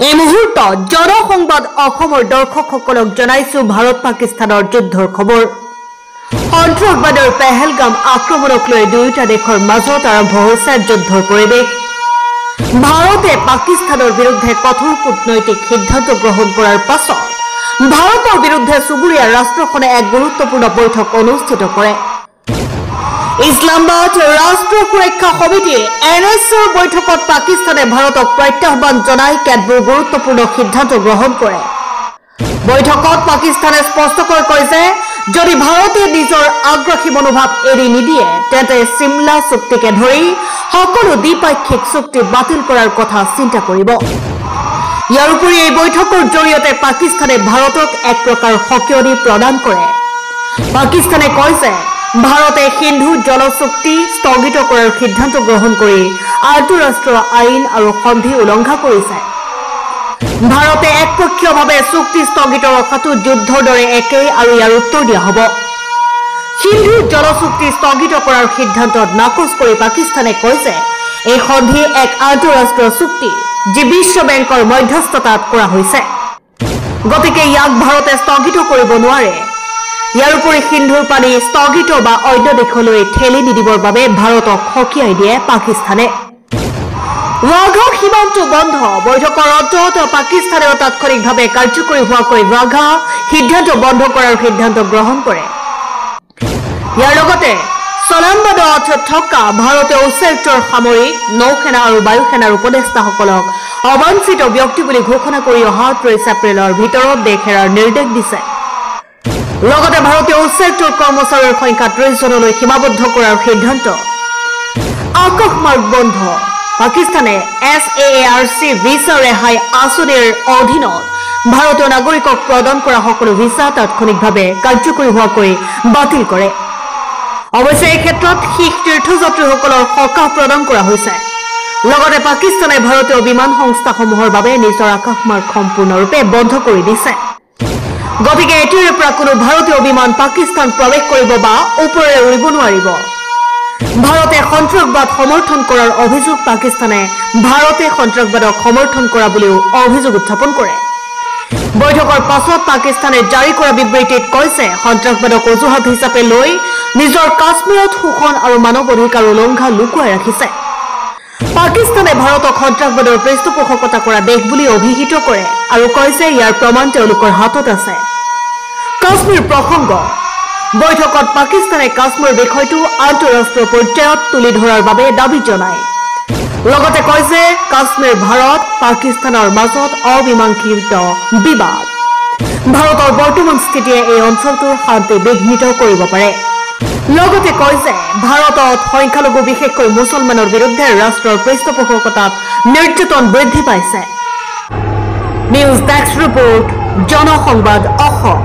এই মুহূৰ্তত জনসংবাদ অসমৰ দৰ্শকসকলক জনাইছো ভাৰত পাকিস্তানৰ যুদ্ধৰ খবৰ। সন্ত্ৰাসবাদৰ পেহেলগাম আক্ৰমণক লৈ দুয়োটা দেশৰ মাজত আৰম্ভ হৈছে যুদ্ধৰ পৰিৱেশ। ভাৰতে পাকিস্তানৰ বিৰুদ্ধে কঠোৰ কূটনৈতিক সিদ্ধান্ত গ্ৰহণ কৰাৰ পাছত ভাৰতৰ বিৰুদ্ধে চুবুৰীয়া ৰাষ্ট্ৰখনে এক গুৰুত্বপূৰ্ণ বৈঠক অনুষ্ঠিত কৰে। ইছলামাবাদ ৰাষ্ট্ৰ সুৰক্ষা সমিতিৰ NSৰ বৈঠকত পাকিস্তানে ভাৰতক প্ৰত্যাহ্বান জনাই কেতবোৰ গুৰুত্বপূৰ্ণ সিদ্ধান্ত গ্ৰহণ কৰে। বৈঠকত পাকিস্তানে স্পষ্টকৈ কয় যে যদি ভাৰতে নিজৰ আগ্ৰাসী মনোভাৱ এৰি নিদিয়ে তেন্তে চিমলা চুক্তিকে ধৰি সকলো দ্বিপাক্ষিক চুক্তি বাতিল কৰাৰ কথা চিন্তা কৰিব। ইয়াৰ উপৰি এই বৈঠকৰ জৰিয়তে পাকিস্তানে ভাৰতক এক প্ৰকাৰ সকিয়নি প্ৰদান কৰে। পাকিস্তানে কয় যে ভাৰতে সিন্ধু জল চুক্তি স্থগিত কৰাৰ সিদ্ধান্ত গ্ৰহণ কৰি আন্তঃৰাষ্ট্ৰীয় আইন আৰু সন্ধি উলংঘা কৰিছে। ভাৰতে একপক্ষীয়ভাৱে চুক্তি স্থগিত ৰখাটো যুদ্ধৰ দৰে একেই আৰু ইয়াৰ উত্তৰ দিয়া হ'ব। সিন্ধু জল চুক্তি স্থগিত কৰাৰ সিদ্ধান্তত নাকচ কৰি পাকিস্তানে কয় যে এই সন্ধি এক আন্তঃৰাষ্ট্ৰীয় চুক্তি যি বিশ্ব বেংকৰ মধ্যস্থতাত কৰা হৈছে, গতিকে ইয়াক ভাৰতে স্থগিত কৰিব নোৱাৰে। ইয়াৰ উপৰি সিন্ধুৰ পানী স্থগিত বা অন্য দেশলৈ ঠেলি নিদিবৰ বাবে ভাৰতক সকীয়াই দিয়ে পাকিস্তানে। ৱাঘা সীমান্ত বন্ধ বৈঠকৰ অন্তত পাকিস্তানেও তাৎক্ষণিকভাৱে কাৰ্যকৰী হোৱাকৈ ৱাঘা সিদ্ধান্ত বন্ধ কৰাৰ সিদ্ধান্ত গ্ৰহণ কৰে। ইয়াৰ লগতে চলামবাদত থকা ভাৰতীয় উচ্চায়ুক্তৰ সামৰিক নৌসেনা আৰু বায়ুসেনাৰ উপদেষ্টাসকলক অবাঞ্ছিত ব্যক্তি বুলি ঘোষণা কৰি অহা 30 এপ্ৰিলৰ ভিতৰত দেশ এৰাৰ নিৰ্দেশ দিছে। লগতে ভাৰতীয় উচ্চায়ুক্তৰ কৰ্মচাৰীৰ সংখ্যা 30 জনলৈ সীমাবদ্ধ কৰাৰ সিদ্ধান্ত। আকাশমাৰ্গ বন্ধ পাকিস্তানে SAARC ভিছা ৰেহাই আঁচনিৰ অধীনত ভাৰতীয় নাগৰিকক প্ৰদান কৰা সকলো ভিছা তাৎক্ষণিকভাৱে কাৰ্যকৰী হোৱাকৈ বাতিল কৰে। অৱশ্যে এই ক্ষেত্ৰত শিখ তীৰ্থযাত্ৰীসকলৰ সকাহ প্ৰদান কৰা হৈছে। লগতে পাকিস্তানে ভাৰতীয় বিমান সংস্থাসমূহৰ বাবে নিজৰ আকাশমাৰ্গ সম্পূৰ্ণৰূপে বন্ধ কৰি দিছে। গতিকে এতিয়াৰে পৰা কোনো ভাৰতীয় বিমান পাকিস্তান প্ৰৱেশ কৰিব বা ওপৰেৰে উৰিব নোৱাৰিব। ভাৰতে সন্ত্ৰাসবাদ সমৰ্থন কৰাৰ অভিযোগ পাকিস্তানে ভাৰতে সন্ত্ৰাসবাদক সমৰ্থন কৰা বুলিও অভিযোগ উত্থাপন কৰে। বৈঠকৰ পাছত পাকিস্তানে জাৰি কৰা বিবৃতিত কৈছে সন্ত্ৰাসবাদক অজুহাত হিচাপে লৈ নিজৰ কাশ্মীৰত শোষণ আৰু মানৱ অধিকাৰ উলংঘা লুকুৱাই ৰাখিছে। পাকিস্তানে ভাৰতক সন্ত্ৰাসবাদৰ পৃষ্ঠপোষকতা কৰা দেশ বুলি অভিহিত কৰে আৰু কয় যে ইয়াৰ প্ৰমাণ তেওঁলোকৰ হাতত আছে। কাশ্মীৰ প্ৰসংগ বৈঠকত পাকিস্তানে কাশ্মীৰ বিষয়টো আন্তঃৰাষ্ট্ৰীয় পৰ্যায়ত তুলি ধৰাৰ বাবে দাবী জনায়। লগতে কয় যে কাশ্মীৰ ভাৰত পাকিস্তানৰ মাজত অমীমাংসিত বিবাদ। ভাৰতৰ বৰ্তমান স্থিতিয়ে এই অঞ্চলটোৰ শান্তি বিঘ্নিত কৰিব পাৰে। লগতে কয় যে ভাৰতত সংখ্যালঘু বিশেষকৈ মুছলমানৰ বিৰুদ্ধে ৰাষ্ট্ৰৰ পৃষ্ঠপোষকতাত নিৰ্যাতন বৃদ্ধি পাইছে। News desk report জনসংবাদ Assam.